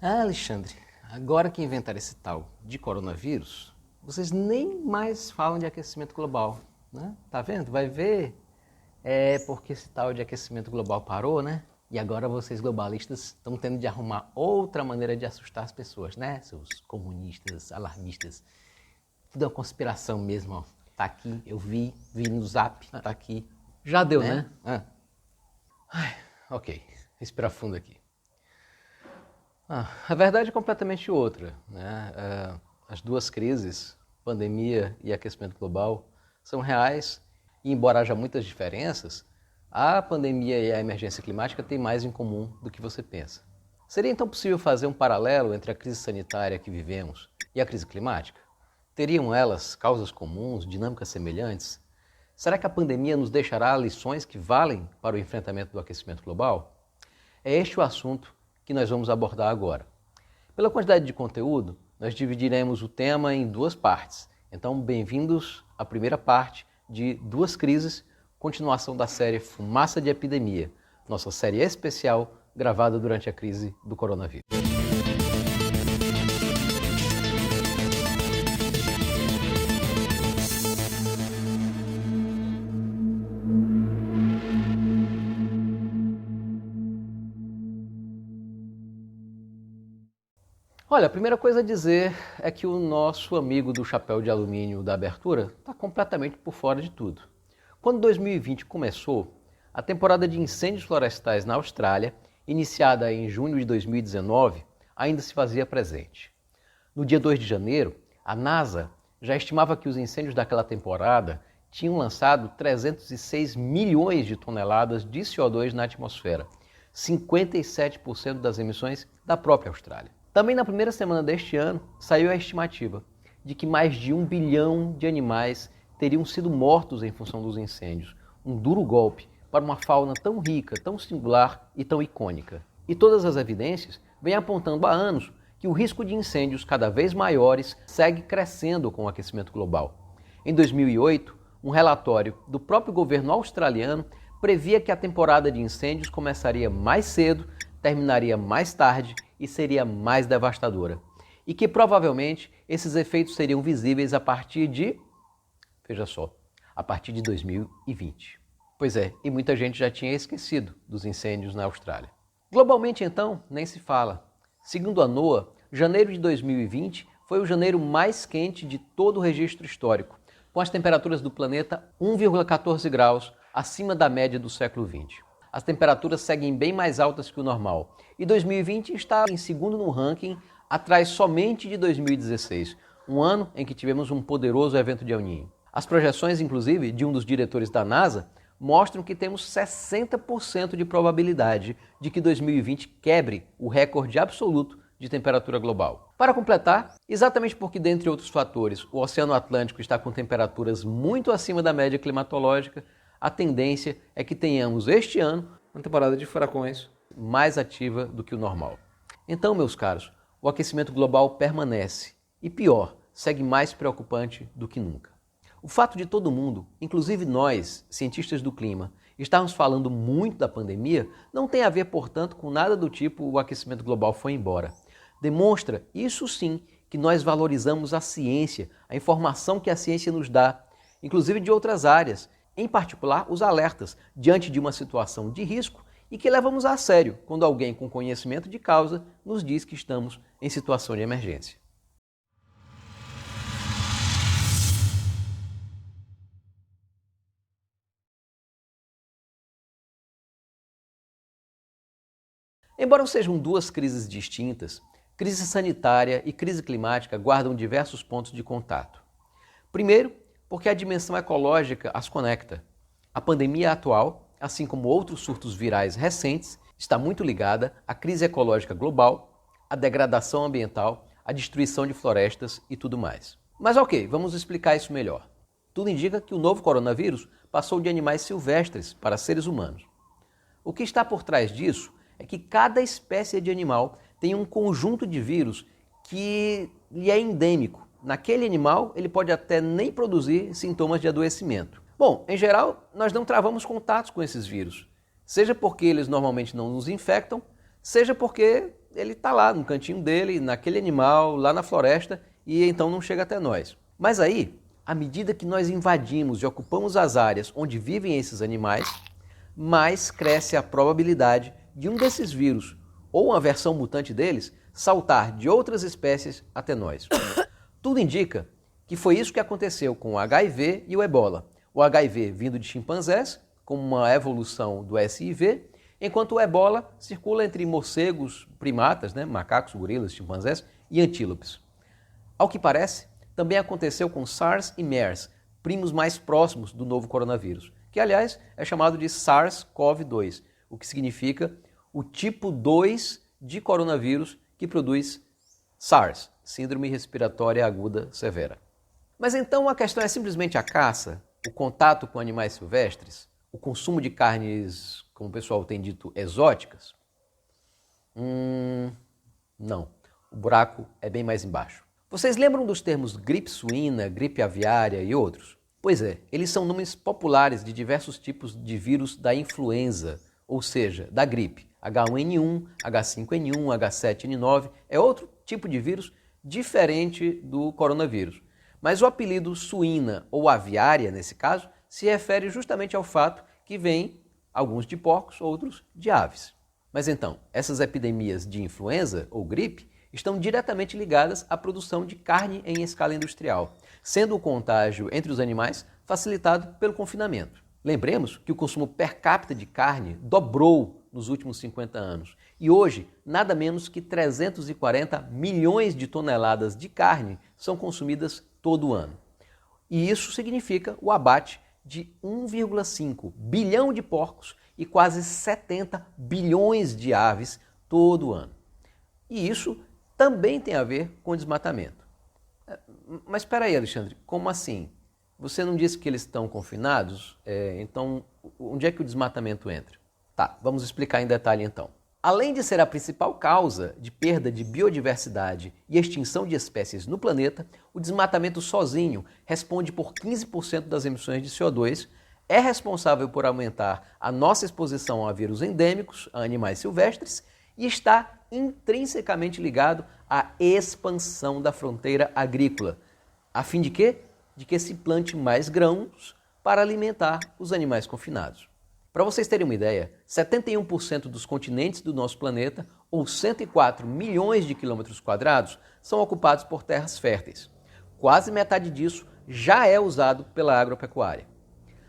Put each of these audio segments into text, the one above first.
Alexandre, agora que inventaram esse tal de coronavírus, vocês nem mais falam de aquecimento global, né? Tá vendo? Vai ver, é porque esse tal de aquecimento global parou, né? E agora vocês globalistas estão tendo de arrumar outra maneira de assustar as pessoas, né? Seus comunistas, alarmistas. Tudo é uma conspiração mesmo, ó. Tá aqui, eu vi no Zap, tá aqui. Já deu, né? Ok, respira fundo aqui. A verdade é completamente outra, né? As duas crises, pandemia e aquecimento global, são reais e, embora haja muitas diferenças, a pandemia e a emergência climática têm mais em comum do que você pensa. Seria então possível fazer um paralelo entre a crise sanitária que vivemos e a crise climática? Teriam elas causas comuns, dinâmicas semelhantes? Será que a pandemia nos deixará lições que valem para o enfrentamento do aquecimento global? É este o assunto que nós vamos abordar agora. Pela quantidade de conteúdo, nós dividiremos o tema em duas partes. Então, bem-vindos à primeira parte de Duas Crises, continuação da série Fumaça de Epidemia, nossa série especial gravada durante a crise do coronavírus. Olha, a primeira coisa a dizer é que o nosso amigo do chapéu de alumínio da abertura está completamente por fora de tudo. Quando 2020 começou, a temporada de incêndios florestais na Austrália, iniciada em junho de 2019, ainda se fazia presente. No dia 2 de janeiro, a NASA já estimava que os incêndios daquela temporada tinham lançado 306 milhões de toneladas de CO2 na atmosfera, 57% das emissões da própria Austrália. Também na primeira semana deste ano, saiu a estimativa de que mais de 1 bilhão de animais teriam sido mortos em função dos incêndios. Um duro golpe para uma fauna tão rica, tão singular e tão icônica. E todas as evidências vêm apontando há anos que o risco de incêndios cada vez maiores segue crescendo com o aquecimento global. Em 2008, um relatório do próprio governo australiano previa que a temporada de incêndios começaria mais cedo, terminaria mais tarde e seria mais devastadora. E que provavelmente esses efeitos seriam visíveis a partir de, veja só, a partir de 2020. Pois é, e muita gente já tinha esquecido dos incêndios na Austrália. Globalmente, então, nem se fala. Segundo a NOAA, janeiro de 2020 foi o janeiro mais quente de todo o registro histórico, com as temperaturas do planeta 1,14 graus acima da média do século XX. As temperaturas seguem bem mais altas que o normal, e 2020 está em segundo no ranking, atrás somente de 2016, um ano em que tivemos um poderoso evento de El Niño. As projeções, inclusive, de um dos diretores da NASA, mostram que temos 60% de probabilidade de que 2020 quebre o recorde absoluto de temperatura global. Para completar, exatamente porque, dentre outros fatores, o Oceano Atlântico está com temperaturas muito acima da média climatológica, a tendência é que tenhamos este ano uma temporada de furacões mais ativa do que o normal. Então, meus caros, o aquecimento global permanece e, pior, segue mais preocupante do que nunca. O fato de todo mundo, inclusive nós, cientistas do clima, estarmos falando muito da pandemia não tem a ver, portanto, com nada do tipo o aquecimento global foi embora. Demonstra, isso sim, que nós valorizamos a ciência, a informação que a ciência nos dá, inclusive de outras áreas, em particular os alertas diante de uma situação de risco e que levamos a sério quando alguém com conhecimento de causa nos diz que estamos em situação de emergência. Embora sejam duas crises distintas, crise sanitária e crise climática guardam diversos pontos de contato. Primeiro, porque a dimensão ecológica as conecta. A pandemia atual, assim como outros surtos virais recentes, está muito ligada à crise ecológica global, à degradação ambiental, à destruição de florestas e tudo mais. Mas ok, vamos explicar isso melhor. Tudo indica que o novo coronavírus passou de animais silvestres para seres humanos. O que está por trás disso é que cada espécie de animal tem um conjunto de vírus que lhe é endêmico. Naquele animal, ele pode até nem produzir sintomas de adoecimento. Bom, em geral, nós não travamos contatos com esses vírus, seja porque eles normalmente não nos infectam, seja porque ele está lá no cantinho dele, naquele animal, lá na floresta, e então não chega até nós. Mas aí, à medida que nós invadimos e ocupamos as áreas onde vivem esses animais, mais cresce a probabilidade de um desses vírus, ou uma versão mutante deles, saltar de outras espécies até nós. Tudo indica que foi isso que aconteceu com o HIV e o Ebola. O HIV vindo de chimpanzés, como uma evolução do SIV, enquanto o Ebola circula entre morcegos, primatas, macacos, gorilas, chimpanzés e antílopes. Ao que parece, também aconteceu com SARS e MERS, primos mais próximos do novo coronavírus, que aliás é chamado de SARS-CoV-2, o que significa o tipo 2 de coronavírus que produz SARS, Síndrome Respiratória Aguda Severa. Mas então a questão é simplesmente a caça, o contato com animais silvestres, o consumo de carnes, como o pessoal tem dito, exóticas? Não, o buraco é bem mais embaixo. Vocês lembram dos termos gripe suína, gripe aviária e outros? Pois é, eles são nomes populares de diversos tipos de vírus da influenza, ou seja, da gripe. H1N1, H5N1, H7N9 é outro tipo de vírus diferente do coronavírus. Mas o apelido suína ou aviária, nesse caso, se refere justamente ao fato que vêm alguns de porcos, outros de aves. Mas então, essas epidemias de influenza ou gripe estão diretamente ligadas à produção de carne em escala industrial, sendo o contágio entre os animais facilitado pelo confinamento. Lembremos que o consumo per capita de carne dobrou nos últimos 50 anos e hoje nada menos que 340 milhões de toneladas de carne são consumidas todo ano. E isso significa o abate de 1,5 bilhão de porcos e quase 70 bilhões de aves todo ano. E isso também tem a ver com desmatamento. Mas espera aí, Alexandre, como assim? Você não disse que eles estão confinados? Então, onde é que o desmatamento entra? Tá, vamos explicar em detalhe então. Além de ser a principal causa de perda de biodiversidade e extinção de espécies no planeta, o desmatamento sozinho responde por 15% das emissões de CO2, é responsável por aumentar a nossa exposição a vírus endêmicos, a animais silvestres, e está intrinsecamente ligado à expansão da fronteira agrícola, a fim de quê? De que se plante mais grãos para alimentar os animais confinados. Para vocês terem uma ideia, 71% dos continentes do nosso planeta, ou 104 milhões de quilômetros quadrados, são ocupados por terras férteis. Quase metade disso já é usado pela agropecuária.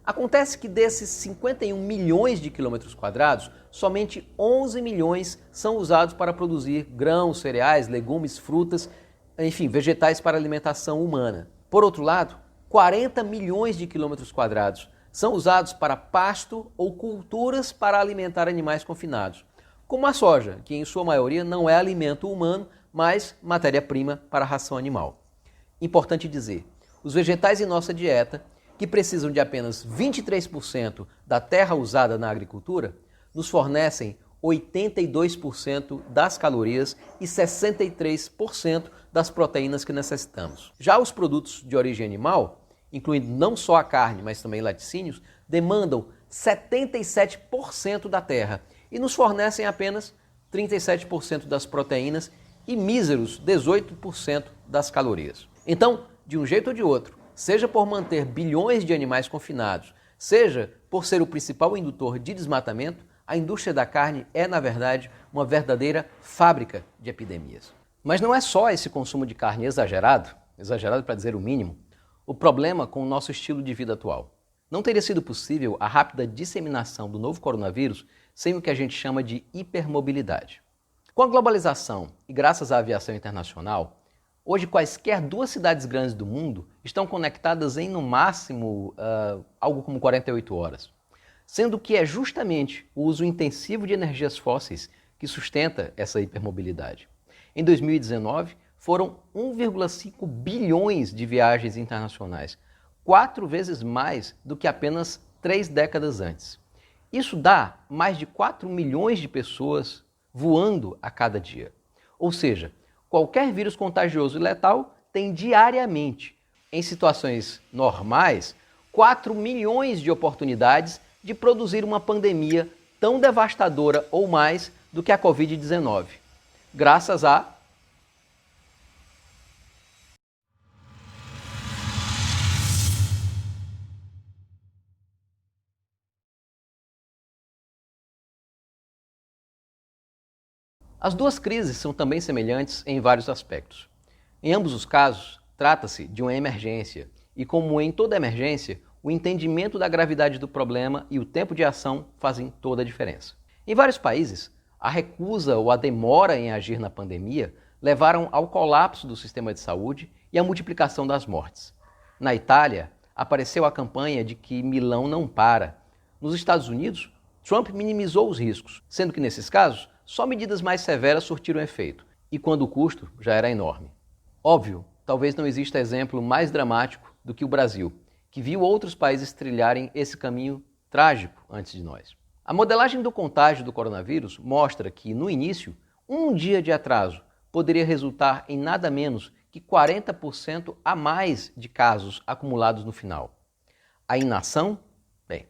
Acontece que desses 51 milhões de quilômetros quadrados, somente 11 milhões são usados para produzir grãos, cereais, legumes, frutas, enfim, vegetais para alimentação humana. Por outro lado, 40 milhões de quilômetros quadrados são usados para pasto ou culturas para alimentar animais confinados, como a soja, que em sua maioria não é alimento humano, mas matéria-prima para a ração animal. Importante dizer, os vegetais em nossa dieta, que precisam de apenas 23% da terra usada na agricultura, nos fornecem 82% das calorias e 63% das proteínas que necessitamos. Já os produtos de origem animal, incluindo não só a carne, mas também laticínios, demandam 77% da terra e nos fornecem apenas 37% das proteínas e míseros 18% das calorias. Então, de um jeito ou de outro, seja por manter bilhões de animais confinados, seja por ser o principal indutor de desmatamento, a indústria da carne é, na verdade, uma verdadeira fábrica de epidemias. Mas não é só esse consumo de carne exagerado para dizer o mínimo, o problema com o nosso estilo de vida atual. Não teria sido possível a rápida disseminação do novo coronavírus sem o que a gente chama de hipermobilidade. Com a globalização e graças à aviação internacional, hoje quaisquer duas cidades grandes do mundo estão conectadas em, no máximo, algo como 48 horas. Sendo que é justamente o uso intensivo de energias fósseis que sustenta essa hipermobilidade. Em 2019, foram 1,5 bilhões de viagens internacionais, 4 vezes mais do que apenas 3 décadas antes. Isso dá mais de 4 milhões de pessoas voando a cada dia. Ou seja, qualquer vírus contagioso e letal tem diariamente, em situações normais, 4 milhões de oportunidades de produzir uma pandemia tão devastadora ou mais do que a Covid-19. graças a As duas crises são também semelhantes em vários aspectos. Em ambos os casos, trata-se de uma emergência e, como em toda emergência, o entendimento da gravidade do problema e o tempo de ação fazem toda a diferença. Em vários países, a recusa ou a demora em agir na pandemia levaram ao colapso do sistema de saúde e à multiplicação das mortes. Na Itália, apareceu a campanha de que Milão não para. Nos Estados Unidos, Trump minimizou os riscos, sendo que nesses casos, só medidas mais severas surtiram efeito, e quando o custo já era enorme. Óbvio, talvez não exista exemplo mais dramático do que o Brasil, que viu outros países trilharem esse caminho trágico antes de nós. A modelagem do contágio do coronavírus mostra que, no início, um dia de atraso poderia resultar em nada menos que 40% a mais de casos acumulados no final. A inação? Bem,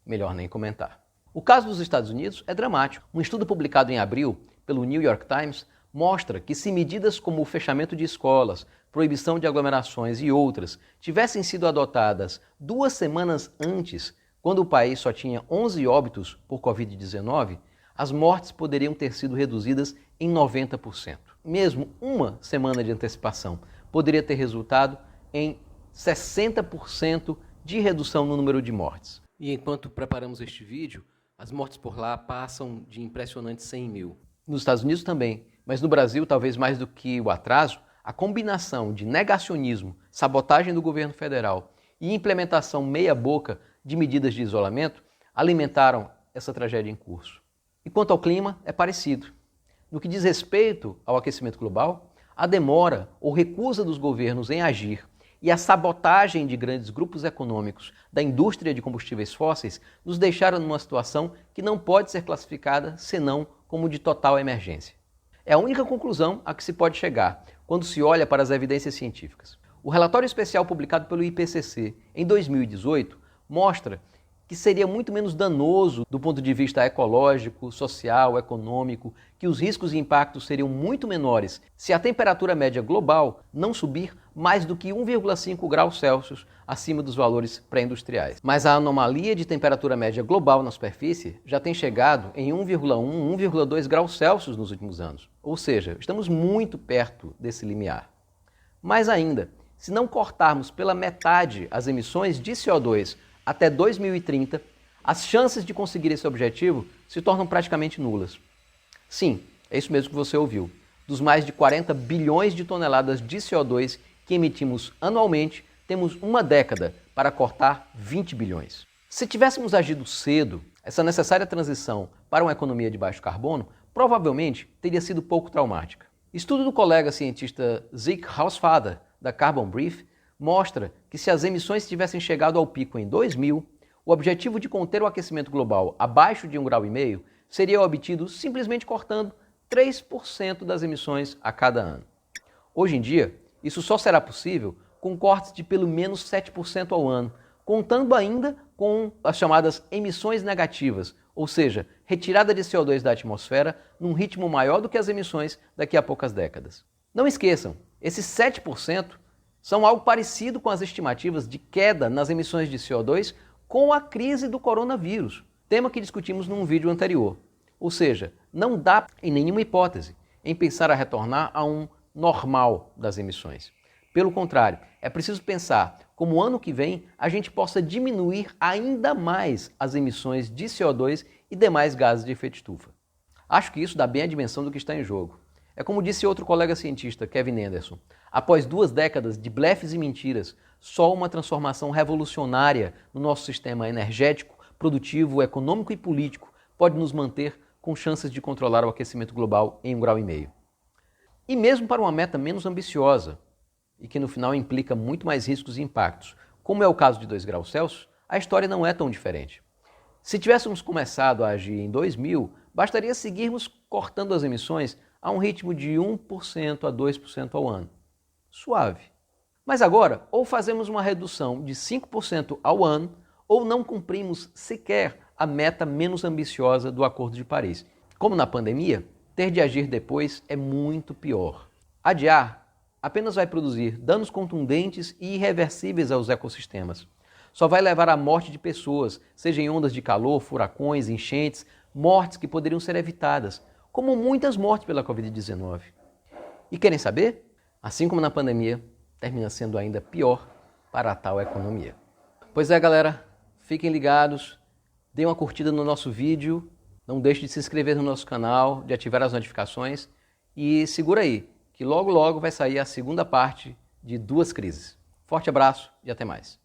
melhor nem comentar. O caso dos Estados Unidos é dramático. Um estudo publicado em abril pelo New York Times mostra que se medidas como o fechamento de escolas, proibição de aglomerações e outras tivessem sido adotadas 2 semanas antes, quando o país só tinha 11 óbitos por Covid-19, as mortes poderiam ter sido reduzidas em 90%. Mesmo uma semana de antecipação poderia ter resultado em 60% de redução no número de mortes. E enquanto preparamos este vídeo, as mortes por lá passam de impressionantes 100 mil. Nos Estados Unidos também, mas no Brasil, talvez mais do que o atraso, a combinação de negacionismo, sabotagem do governo federal e implementação meia-boca de medidas de isolamento alimentaram essa tragédia em curso. E quanto ao clima, é parecido. No que diz respeito ao aquecimento global, a demora ou recusa dos governos em agir e a sabotagem de grandes grupos econômicos da indústria de combustíveis fósseis nos deixaram numa situação que não pode ser classificada senão como de total emergência. É a única conclusão a que se pode chegar quando se olha para as evidências científicas. O relatório especial publicado pelo IPCC em 2018 mostra que seria muito menos danoso do ponto de vista ecológico, social, econômico, que os riscos e impactos seriam muito menores se a temperatura média global não subir mais do que 1,5 graus Celsius acima dos valores pré-industriais. Mas a anomalia de temperatura média global na superfície já tem chegado em 1,1, 1,2 graus Celsius nos últimos anos. Ou seja, estamos muito perto desse limiar. Mais ainda, se não cortarmos pela metade as emissões de CO2 até 2030, as chances de conseguir esse objetivo se tornam praticamente nulas. Sim, é isso mesmo que você ouviu. Dos mais de 40 bilhões de toneladas de CO2 que emitimos anualmente, temos uma década para cortar 20 bilhões. Se tivéssemos agido cedo, essa necessária transição para uma economia de baixo carbono provavelmente teria sido pouco traumática. Estudo do colega cientista Zeke Hausfather, da Carbon Brief, mostra que se as emissões tivessem chegado ao pico em 2000, o objetivo de conter o aquecimento global abaixo de 1,5 graus seria obtido simplesmente cortando 3% das emissões a cada ano. Hoje em dia, isso só será possível com cortes de pelo menos 7% ao ano, contando ainda com as chamadas emissões negativas, ou seja, retirada de CO2 da atmosfera num ritmo maior do que as emissões daqui a poucas décadas. Não esqueçam, esses 7% são algo parecido com as estimativas de queda nas emissões de CO2 com a crise do coronavírus, tema que discutimos num vídeo anterior. Ou seja, não dá, em nenhuma hipótese, em pensar a retornar a um normal das emissões. Pelo contrário, é preciso pensar como ano que vem a gente possa diminuir ainda mais as emissões de CO2 e demais gases de efeito estufa. Acho que isso dá bem a dimensão do que está em jogo. É como disse outro colega cientista, Kevin Anderson, após 2 décadas de blefes e mentiras, só uma transformação revolucionária no nosso sistema energético, produtivo, econômico e político pode nos manter com chances de controlar o aquecimento global em 1,5 graus. E mesmo para uma meta menos ambiciosa, e que no final implica muito mais riscos e impactos, como é o caso de 2 graus Celsius, a história não é tão diferente. Se tivéssemos começado a agir em 2000, bastaria seguirmos cortando as emissões a um ritmo de 1% a 2% ao ano. Suave. Mas agora, ou fazemos uma redução de 5% ao ano, ou não cumprimos sequer a meta menos ambiciosa do Acordo de Paris. Como na pandemia, ter de agir depois é muito pior. Adiar apenas vai produzir danos contundentes e irreversíveis aos ecossistemas. Só vai levar à morte de pessoas, seja em ondas de calor, furacões, enchentes, mortes que poderiam ser evitadas, como muitas mortes pela Covid-19. E querem saber? Assim como na pandemia, termina sendo ainda pior para a tal economia. Pois é, galera, fiquem ligados, deem uma curtida no nosso vídeo, não deixe de se inscrever no nosso canal, de ativar as notificações e segura aí, que logo logo vai sair a segunda parte de Duas Crises. Forte abraço e até mais.